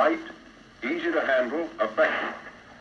light, easy to handle, effective.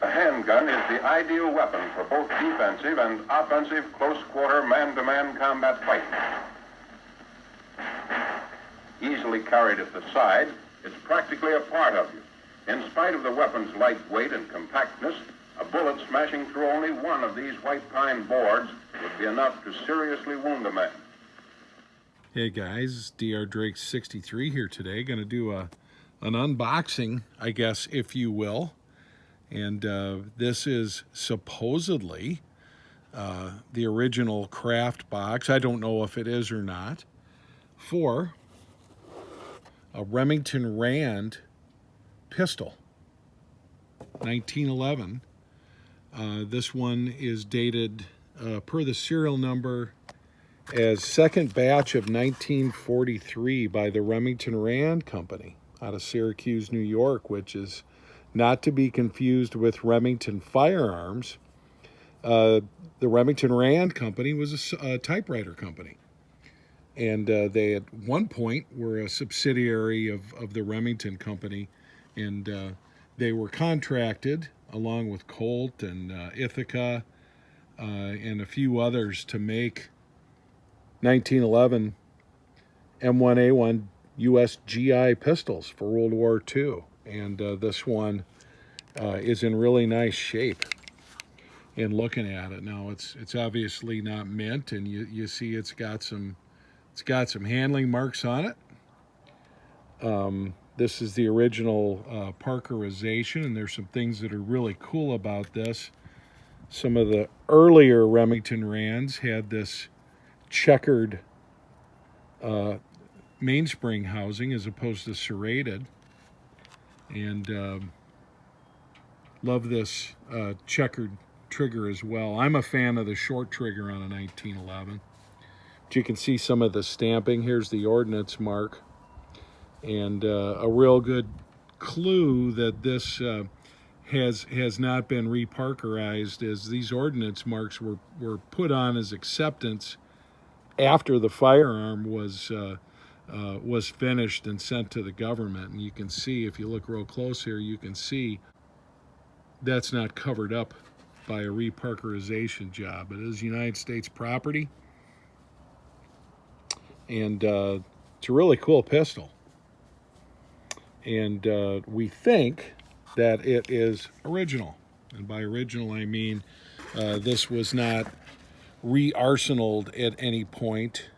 The handgun is the ideal weapon for both defensive and offensive close-quarter man-to-man combat fighting. Easily carried at the side, it's practically a part of you. In spite of the weapon's light weight and compactness, a bullet smashing through only one of these white pine boards would be enough to seriously wound a man. Hey guys, Dr. Drake 63 here today. Going to do an unboxing, I guess, if you will. And this is supposedly the original craft box. I don't know if it is or not. For a Remington Rand pistol, 1911. This one is dated per the serial number as second batch of 1943 by the Remington Rand Company out of Syracuse, New York, which is not to be confused with Remington Firearms. The Remington Rand Company was a typewriter company. And they at one point were a subsidiary of the Remington Company, and they were contracted along with Colt and Ithaca and a few others to make 1911 M1911 U.S. GI pistols for World War II. And this one is in really nice shape in looking at it. Now it's obviously not mint, and you see it's got some handling marks on it. This is the original Parkerization, and there's some things that are really cool about this. Some of the earlier Remington Rands had this checkered mainspring housing as opposed to serrated, and love this checkered trigger as well. I'm a fan of the short trigger on a 1911. But you can see some of the stamping. Here's the ordnance mark, and a real good clue that this has not been reparkerized, as these ordnance marks were put on as acceptance after the firearm was finished and sent to the government. And you can see, if you look real close here, you can see that's not covered up by a reparkerization job. It is United States property, and it's a really cool pistol. And we think that it is original. And by original, I mean this was not re-arsenaled at any point.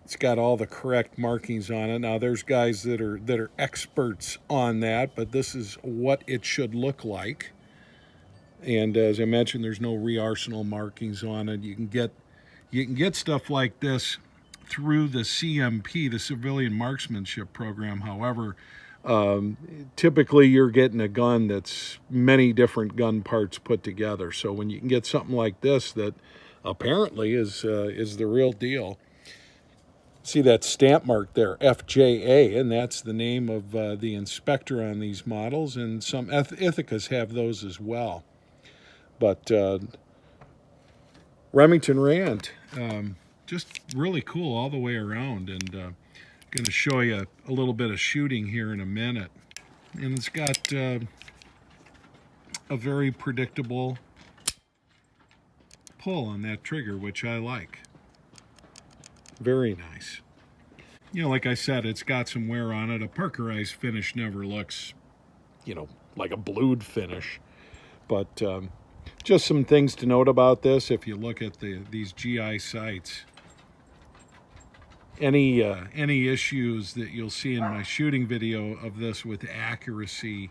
It's got all the correct markings on it. Now there's guys that are experts on that, but this is what it should look like. And as I mentioned, there's no re-arsenal markings on it. You can get stuff like this through the CMP, the Civilian Marksmanship Program. However, typically you're getting a gun that's many different gun parts put together. So when you can get something like this that apparently is the real deal. See that stamp mark there, FJA, and that's the name of the inspector on these models, and some Ithacas have those as well. But Remington Rand, just really cool all the way around, and going to show you a little bit of shooting here in a minute. And it's got a very predictable pull on that trigger, which I like. Very nice. You know, like I said, it's got some wear on it. A Parkerized finish never looks, like a blued finish. But just some things to note about this. If you look at these GI sights, any issues that you'll see in my shooting video of this with accuracy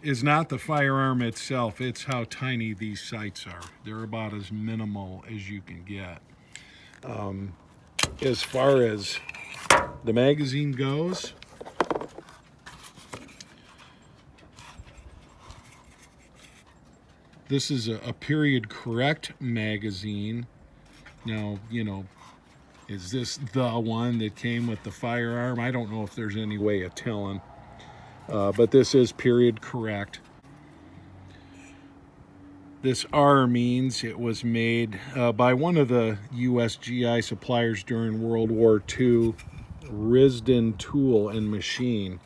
is not the firearm itself. It's how tiny these sights are. They're about as minimal as you can get. As far as the magazine goes, this is a period correct magazine. Now, is this the one that came with the firearm? I don't know if there's any way of telling, but this is period correct. This R means it was made by one of the U.S. GI suppliers during World War II, Risden Tool and Machine.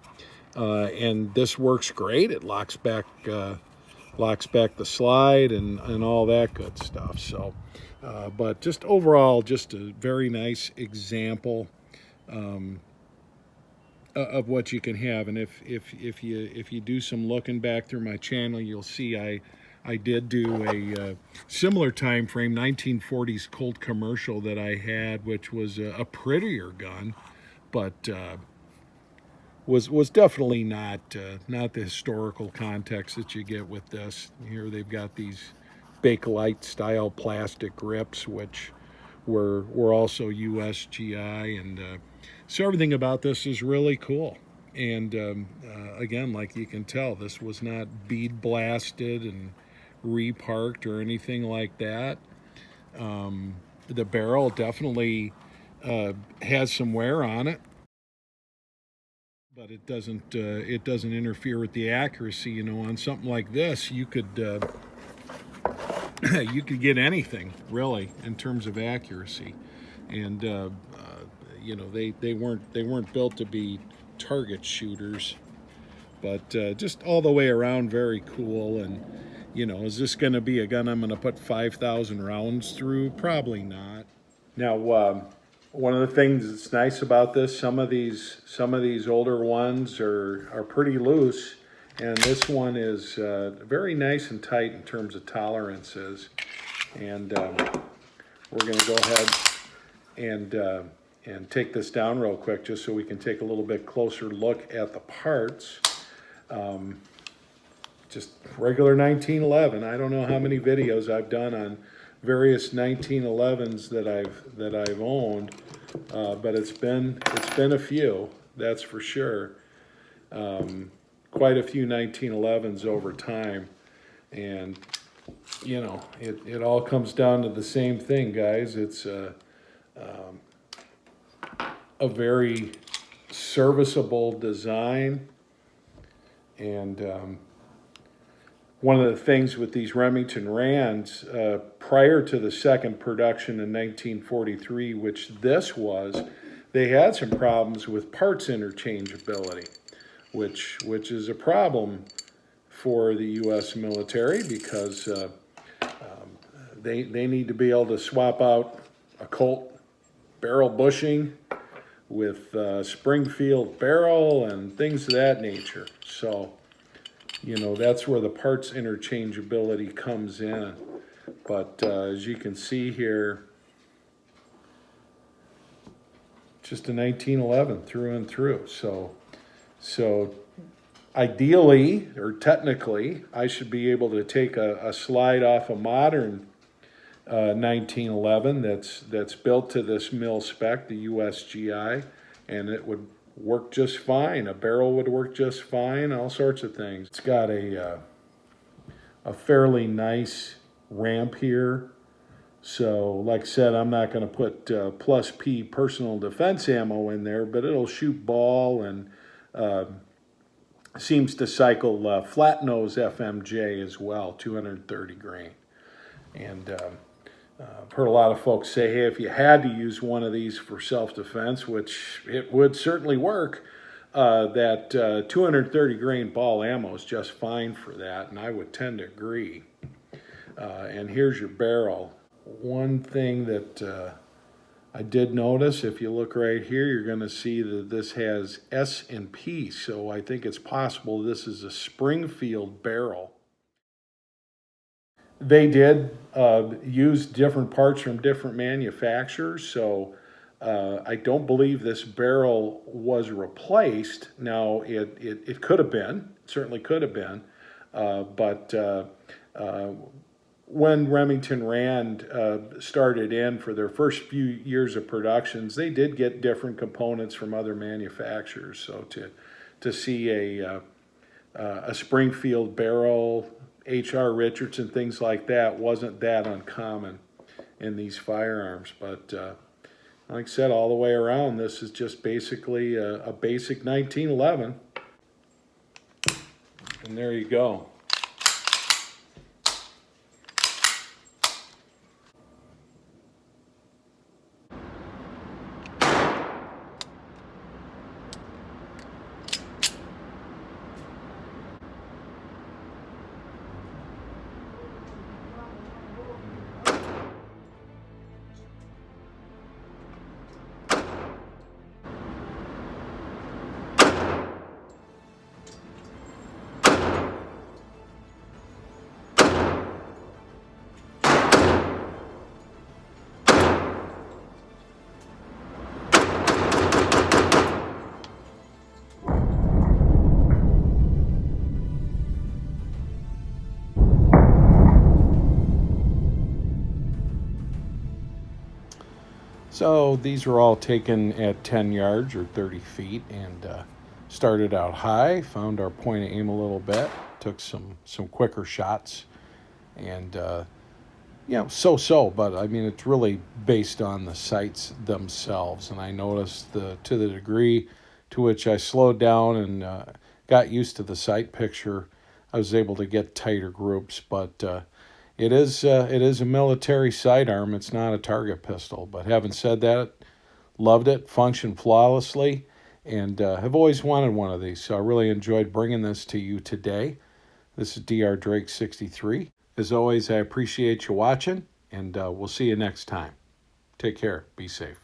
And this works great. It locks back the slide and all that good stuff. So, but just overall, just a very nice example of what you can have. And if you do some looking back through my channel, you'll see I did do a similar time frame 1940s Colt commercial that I had, which was a prettier gun, but was definitely not the historical context that you get with this. Here they've got these Bakelite style plastic grips, which were also US GI, and so everything about this is really cool. And again, like you can tell, this was not bead blasted and reparked or anything like that. The barrel definitely has some wear on it, but it doesn't interfere with the accuracy. You know, on something like this, you could you could get anything really in terms of accuracy, and you know, they weren't built to be target shooters, but just all the way around very cool. And you know, is this going to be a gun I'm going to put 5,000 rounds through? Probably not. Now, one of the things that's nice about this, some of these older ones are pretty loose, and this one is very nice and tight in terms of tolerances. And we're going to go ahead and take this down real quick just so we can take a little bit closer look at the parts. Just regular 1911. I don't know how many videos I've done on various 1911s that I've owned, but it's been a few, that's for sure. Quite a few 1911s over time, and you know, it all comes down to the same thing, guys. It's a very serviceable design, and one of the things with these Remington Rands, prior to the second production in 1943, which this was, they had some problems with parts interchangeability, which is a problem for the U.S. military, because they need to be able to swap out a Colt barrel bushing with Springfield barrel and things of that nature. So, you know, that's where the parts interchangeability comes in. But as you can see here, just a 1911 through and through. So ideally, or technically, I should be able to take a slide off a modern 1911 that's built to this mil spec, the USGI, and it would work just fine. A barrel would work just fine, all sorts of things. It's got a fairly nice ramp here. So like I said, I'm not going to put plus P personal defense ammo in there, but it'll shoot ball, and seems to cycle flat nose FMJ as well, 230 grain. And I've heard a lot of folks say, hey, if you had to use one of these for self-defense, which it would certainly work, that 230 grain ball ammo is just fine for that, and I would tend to agree. And here's your barrel. One thing that I did notice, if you look right here, you're going to see that this has S and P, so I think it's possible this is a Springfield barrel. They did use different parts from different manufacturers, so I don't believe this barrel was replaced. Now, it could have been, certainly could have been, but when Remington Rand started in for their first few years of productions, they did get different components from other manufacturers. So to see a Springfield barrel, H.R. Richardson, things like that, wasn't that uncommon in these firearms. But like I said, all the way around, this is just basically a basic 1911. And there you go. So these were all taken at 10 yards or 30 feet, and started out high, found our point of aim a little bit, took some quicker shots, and so, but I mean, it's really based on the sights themselves. And I noticed to the degree to which I slowed down and got used to the sight picture, I was able to get tighter groups. But it is a military sidearm. It's not a target pistol. But having said that, loved it, functioned flawlessly, and have always wanted one of these. So I really enjoyed bringing this to you today. This is Dr. Drake 63. As always, I appreciate you watching, and we'll see you next time. Take care. Be safe.